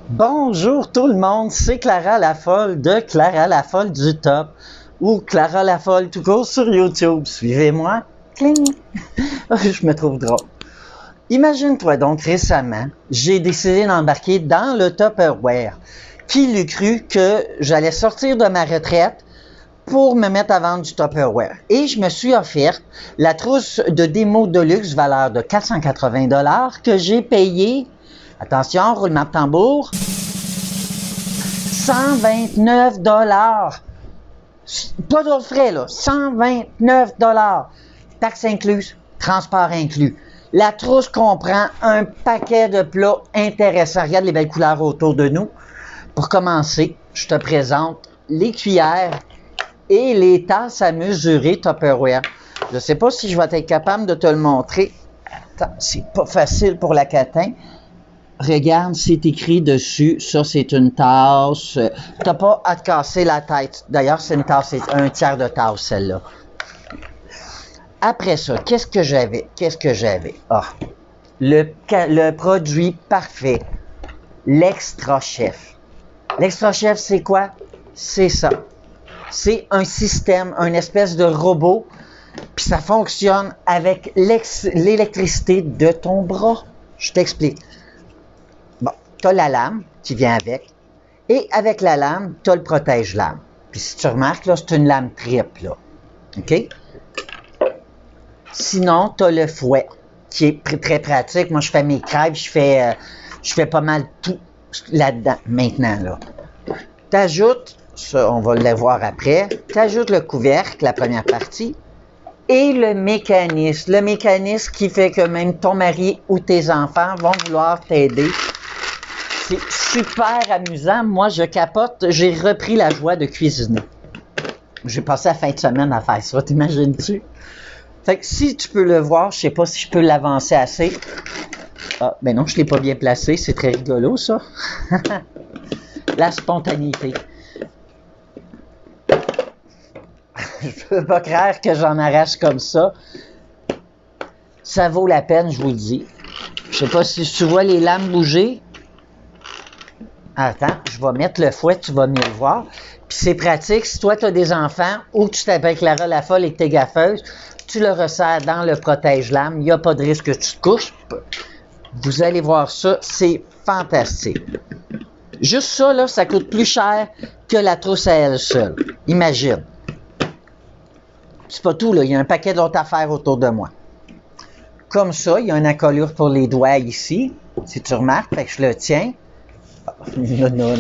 Bonjour tout le monde, c'est Clara la folle de Clara la folle du top ou Clara la folle tout court sur YouTube. Suivez-moi. Cling! Je me trouve drôle. Imagine-toi donc récemment, j'ai décidé d'embarquer dans le Tupperware. Qui l'eût cru que j'allais sortir de ma retraite pour me mettre à vendre du Tupperware. Et je me suis offert la trousse de démo de luxe valeur de 480$ que j'ai payé, attention, roulement de tambour, 129$. Pas d'autres frais, là. 129$. Taxes incluses, transport inclus. La trousse comprend un paquet de plats intéressants. Regarde les belles couleurs autour de nous. Pour commencer, je te présente les cuillères et les tasses à mesurer Tupperware. Je ne sais pas si je vais être capable de te le montrer. Attends, c'est pas facile pour la catin. Regarde, c'est écrit dessus. Ça, c'est une tasse. T'as pas à te casser la tête. D'ailleurs, c'est une tasse, c'est un tiers de tasse, celle-là. Après ça, qu'est-ce que j'avais? Ah, le produit parfait. L'Extra Chef. L'Extra Chef, c'est quoi? C'est ça. C'est un système, une espèce de robot, puis ça fonctionne avec l'électricité de ton bras. Je t'explique. Bon, tu as la lame qui vient avec, et avec la lame, tu as le protège-lame. Puis si tu remarques, là, c'est une lame triple, là. OK? Sinon, tu as le fouet, qui est très pratique. Moi, je fais mes crêpes, je fais pas mal tout là-dedans, maintenant, là. T'ajoutes, ça, on va le voir après, t'ajoutes le couvercle, la première partie, et le mécanisme. Le mécanisme qui fait que même ton mari ou tes enfants vont vouloir t'aider. C'est super amusant. Moi, je capote. J'ai repris la joie de cuisiner. J'ai passé la fin de semaine à faire ça, t'imagines-tu? Fait que si tu peux le voir, je sais pas si je peux l'avancer assez. Ah, ben non, je l'ai pas bien placé. C'est très rigolo, ça. La spontanéité. Je peux pas croire que j'en arrache comme ça. Ça vaut la peine, je vous le dis. Je sais pas si tu vois les lames bouger. Attends, je vais mettre le fouet, tu vas mieux le voir. Puis c'est pratique, si toi tu as des enfants ou tu t'appelles Clara la folle et que t'es gaffeuse, tu le resserres dans le protège-lame. Il n'y a pas de risque que tu te couches. Vous allez voir ça, c'est fantastique. Juste ça, là, ça coûte plus cher que la trousse à elle seule. Imagine. C'est pas tout, là. Il y a un paquet d'autres affaires autour de moi. Comme ça, il y a une encolure pour les doigts ici. Si tu remarques, fait que je le tiens. Non.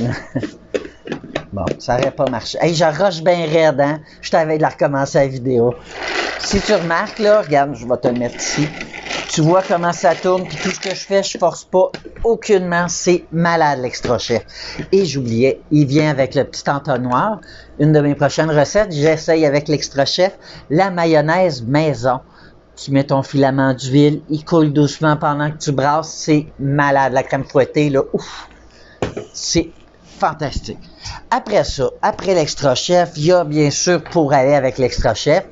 Bon, ça n'aurait pas marché. Hey, j'arroche bien raide, hein? Je t'avais de la recommencer la vidéo. Si tu remarques, là, regarde, je vais te le mettre ici. Tu vois comment ça tourne, puis tout ce que je fais, je force pas aucunement. C'est malade, l'Extra Chef. Et j'oubliais, il vient avec le petit entonnoir. Une de mes prochaines recettes, j'essaye avec l'Extra Chef, la mayonnaise maison. Tu mets ton filament d'huile, il coule doucement pendant que tu brasses. C'est malade, la crème fouettée, là, ouf! C'est fantastique. Après ça, après l'Extra Chef, il y a bien sûr, pour aller avec l'Extra Chef,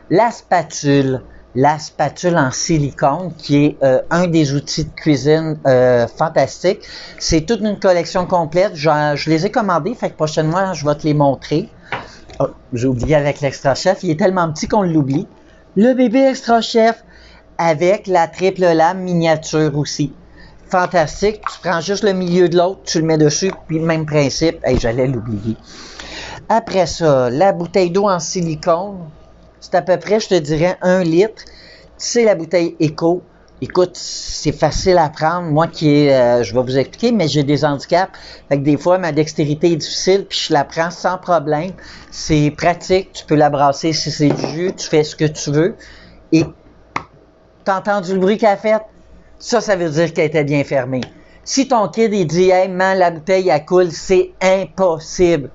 la spatule. La spatule en silicone, qui est un des outils de cuisine fantastiques. C'est toute une collection complète. Je les ai commandés, fait que prochainement, je vais te les montrer. Oh, j'ai oublié avec l'Extra Chef. Il est tellement petit qu'on l'oublie. Le bébé Extra Chef avec la triple lame miniature aussi. Fantastique. Tu prends juste le milieu de l'autre, tu le mets dessus, puis le même principe. Hey, j'allais l'oublier. Après ça, la bouteille d'eau en silicone. C'est à peu près, je te dirais, 1 litre. C'est la bouteille Eco. Écoute, c'est facile à prendre. Moi je vais vous expliquer, mais j'ai des handicaps. Fait que des fois, ma dextérité est difficile, puis je la prends sans problème. C'est pratique. Tu peux la brasser si c'est du jus. Tu fais ce que tu veux. Et t'as entendu le bruit qu'elle a fait? Ça veut dire qu'elle était bien fermée. Si ton kid, il dit, hey, man, la bouteille, elle coule, c'est impossible.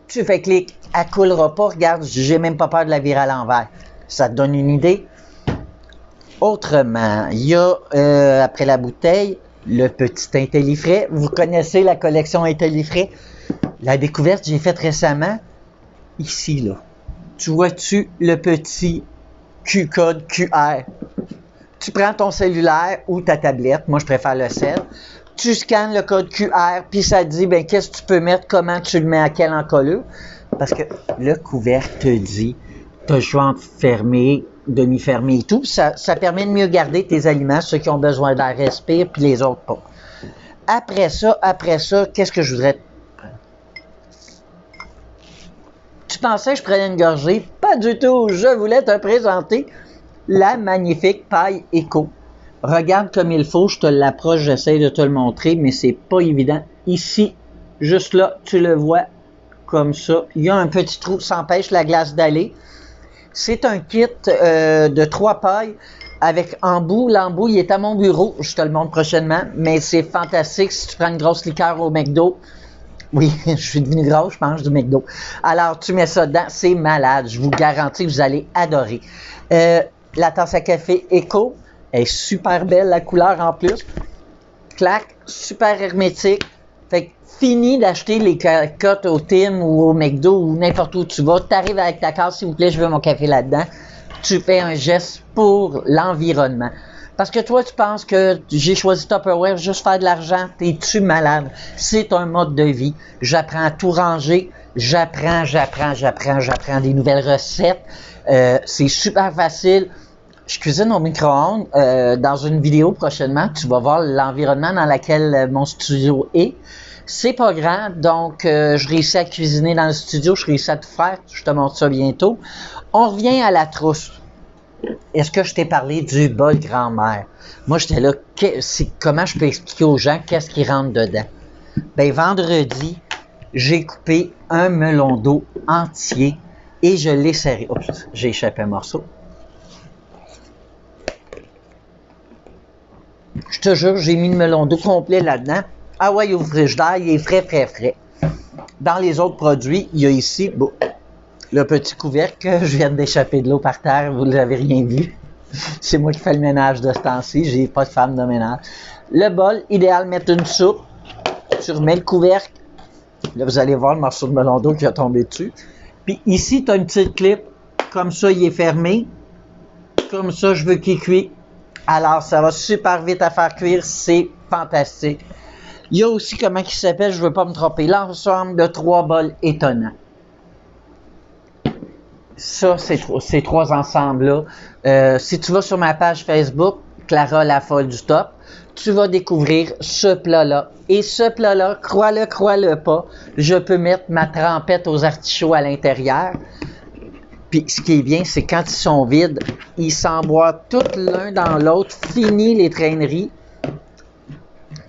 Tu fais clic, elle coulera pas. Regarde, j'ai même pas peur de la virer à l'envers. Ça te donne une idée? Autrement, il y a, après la bouteille, le petit Intellifrais. Vous connaissez la collection Intellifrais? La découverte que j'ai faite récemment, ici, là. Tu vois-tu le petit Q-code QR? Tu prends ton cellulaire ou ta tablette, moi je préfère le cell, Tu scannes le code QR, puis ça te dit, ben, qu'est-ce que tu peux mettre, comment tu le mets à quelle encolure. Parce que le couvercle te dit, tu as le choix entre fermer, demi-fermer et tout. Ça permet de mieux garder tes aliments, ceux qui ont besoin d'air respirent, puis les autres pas. Après ça, qu'est-ce que je voudrais... Tu pensais que je prenais une gorgée? Pas du tout. Je voulais te présenter la magnifique paille Eco. Regarde comme il faut, je te l'approche, j'essaie de te le montrer, mais c'est pas évident. Ici, juste là, tu le vois comme ça. Il y a un petit trou, ça empêche la glace d'aller. C'est un kit de 3 pailles avec embout. L'embout, il est à mon bureau, je te le montre prochainement, mais c'est fantastique si tu prends une grosse liqueur au McDo. Oui, je suis devenu gros, je mange du McDo. Alors, tu mets ça dedans, c'est malade. Je vous garantis que vous allez adorer. La tasse à café Eco est super belle, la couleur en plus. Clac, super hermétique. Fait que fini d'acheter les cotes au Tim ou au McDo ou n'importe où tu vas. Tu arrives avec ta carte, s'il vous plaît, je veux mon café là-dedans. Tu fais un geste pour l'environnement. Parce que toi, tu penses que j'ai choisi Tupperware juste faire de l'argent. T'es-tu malade? C'est un mode de vie. J'apprends à tout ranger. J'apprends des nouvelles recettes. C'est super facile. Je cuisine au micro-ondes. Dans une vidéo prochainement, tu vas voir l'environnement dans lequel mon studio est. C'est pas grand, donc je réussis à cuisiner dans le studio. Je réussis à tout faire. Je te montre ça bientôt. On revient à la trousse. Est-ce que je t'ai parlé du bol grand-mère? Moi, j'étais là, comment je peux expliquer aux gens qu'est-ce qui rentre dedans? Ben, vendredi, j'ai coupé un melon d'eau entier et je l'ai serré. Oups, j'ai échappé un morceau. Je te jure, j'ai mis le melon d'eau complet là-dedans. Ah ouais, au frigidaire, il est frais. Dans les autres produits, il y a ici... Bon, le petit couvercle que je viens d'échapper de l'eau par terre, vous n'avez rien vu. C'est moi qui fais le ménage de ce temps-ci, j'ai pas de femme de ménage. Le bol, idéal, mettre une soupe. Tu remets le couvercle. Là, vous allez voir le morceau de melon d'eau qui a tombé dessus. Puis ici, tu as une petite clip. Comme ça, il est fermé. Comme ça, je veux qu'il cuise. Alors, ça va super vite à faire cuire. C'est fantastique. Il y a aussi, comment il s'appelle, je veux pas me tromper, l'ensemble de 3 bols étonnants. Ça, ces 3 ensembles-là. Si tu vas sur ma page Facebook, Clara la folle du top, tu vas découvrir ce plat-là. Et ce plat-là, crois-le pas, je peux mettre ma trempette aux artichauts à l'intérieur. Puis ce qui est bien, c'est quand ils sont vides, ils s'emboîtent tous l'un dans l'autre, fini les traîneries.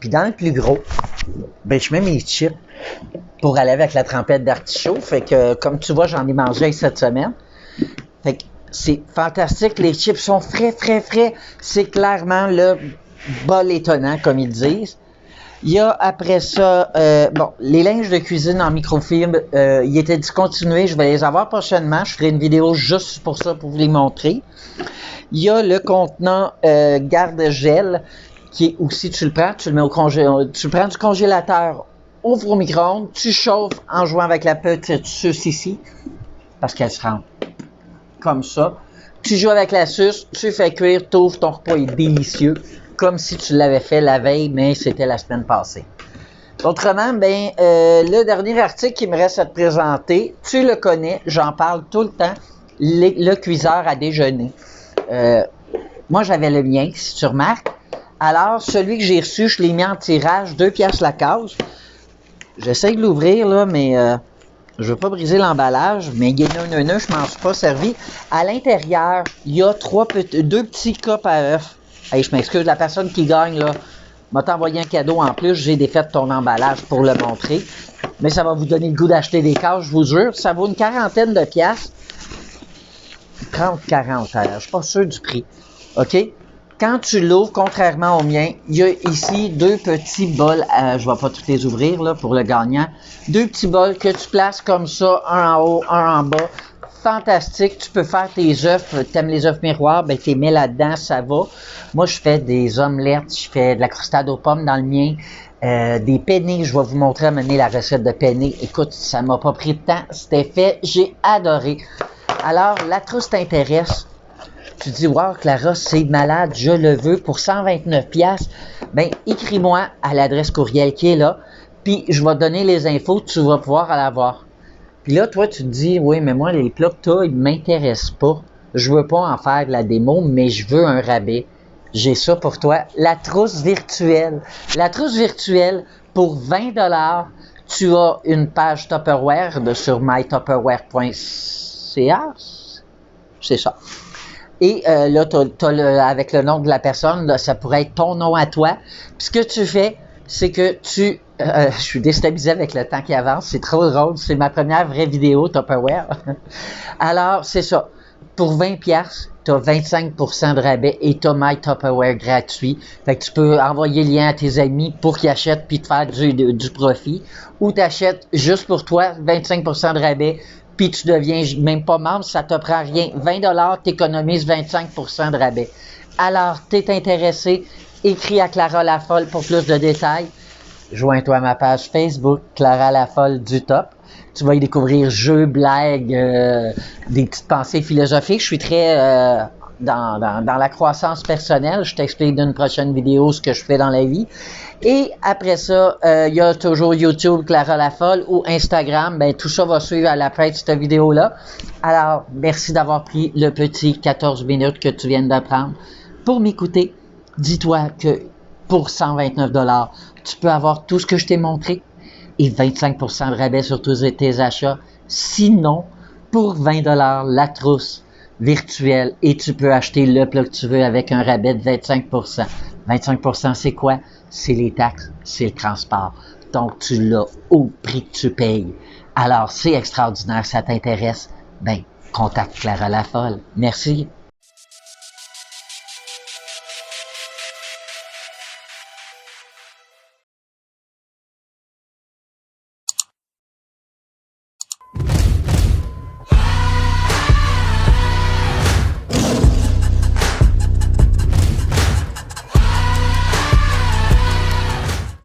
Puis dans le plus gros, ben je mets mes chips pour aller avec la trempette d'artichaut. Fait que, comme tu vois, j'en ai mangé cette semaine. Fait que c'est fantastique. Les chips sont frais. C'est clairement le bol étonnant, comme ils disent. Il y a après ça, les linges de cuisine en microfibre, ils étaient discontinués. Je vais les avoir prochainement. Je ferai une vidéo juste pour ça, pour vous les montrer. Il y a le contenant garde-gel, qui est aussi, tu le prends, tu le mets au congélateur. Tu le prends du congélateur, ouvre au micro-ondes, tu chauffes en jouant avec la petite suce ici, parce qu'elle se rend comme ça. Tu joues avec la suce, tu fais cuire, tu ouvres, ton repas est délicieux, comme si tu l'avais fait la veille, mais c'était la semaine passée. Autrement, le dernier article qui me reste à te présenter, tu le connais, j'en parle tout le temps, le cuiseur à déjeuner. Moi, j'avais le mien, si tu remarques. Alors, celui que j'ai reçu, je l'ai mis en tirage, 2 piastres la case. J'essaie de l'ouvrir, là, mais je veux pas briser l'emballage, mais il est neuneux, je m'en suis pas servi. À l'intérieur, il y a 2 petits cups à œufs. Hey, je m'excuse, la personne qui gagne, là, m'a envoyé un cadeau en plus. J'ai défait ton emballage pour le montrer. Mais ça va vous donner le goût d'acheter des cases, je vous jure. Ça vaut une 40aine de piastres. 30-40, alors, je suis pas sûr du prix. OK? Quand tu l'ouvres, contrairement au mien, il y a ici 2 petits bols, je ne vais pas tous les ouvrir là, pour le gagnant, 2 petits bols que tu places comme ça, un en haut, un en bas. Fantastique, tu peux faire tes œufs, t'aimes les œufs miroirs, ben tu les mets là-dedans, ça va. Moi, je fais des omelettes, je fais de la crostade aux pommes dans le mien, des penne, je vais vous montrer à mener la recette de penne. Écoute, ça m'a pas pris de temps, c'était fait, j'ai adoré. Alors, la trousse t'intéresse. tu dis, wow, Clara, c'est malade, je le veux pour 129$, ben, écris-moi à l'adresse courriel qui est là, puis je vais te donner les infos, tu vas pouvoir l'avoir. Puis là, toi, tu te dis, oui, mais moi, les plats que tu as, ils ne m'intéressent pas. Je veux pas en faire de la démo, mais je veux un rabais. J'ai ça pour toi. La trousse virtuelle. La trousse virtuelle, pour 20$, tu as une page Tupperware sur mytupperware.ca. C'est ça. Et là, avec le nom de la personne, là, ça pourrait être ton nom à toi. Puis ce que tu fais, c'est que je suis déstabilisé avec le temps qui avance. C'est trop drôle. C'est ma première vraie vidéo Tupperware. Alors, c'est ça. Pour 20$, tu as 25% de rabais et tu as My Tupperware gratuit. Fait que tu peux envoyer le lien à tes amis pour qu'ils achètent puis te faire du profit. Ou tu achètes juste pour toi 25% de rabais puis tu deviens même pas membre, ça te prend rien. 20$, tu économises 25% de rabais. Alors, tu es intéressé, écris à Clara Lafolle pour plus de détails. Joins-toi à ma page Facebook, Clara Lafolle du Top. Tu vas y découvrir jeux, blagues, des petites pensées philosophiques. Je suis très dans la croissance personnelle. Je t'explique dans une prochaine vidéo ce que je fais dans la vie. Et après ça, il y a toujours YouTube, Clara Lafolle, ou Instagram. Ben, tout ça va suivre à la fin de cette vidéo-là. Alors, merci d'avoir pris le petit 14 minutes que tu viens de prendre pour m'écouter. Dis-toi que pour 129$, tu peux avoir tout ce que je t'ai montré et 25% de rabais sur tous tes achats. Sinon, pour 20$, la trousse virtuelle et tu peux acheter le plat que tu veux avec un rabais de 25%. 25%, c'est quoi? C'est les taxes, c'est le transport. Donc, tu l'as au prix que tu payes. Alors, c'est extraordinaire, ça t'intéresse? Ben, contacte Clara Lafolle. Merci.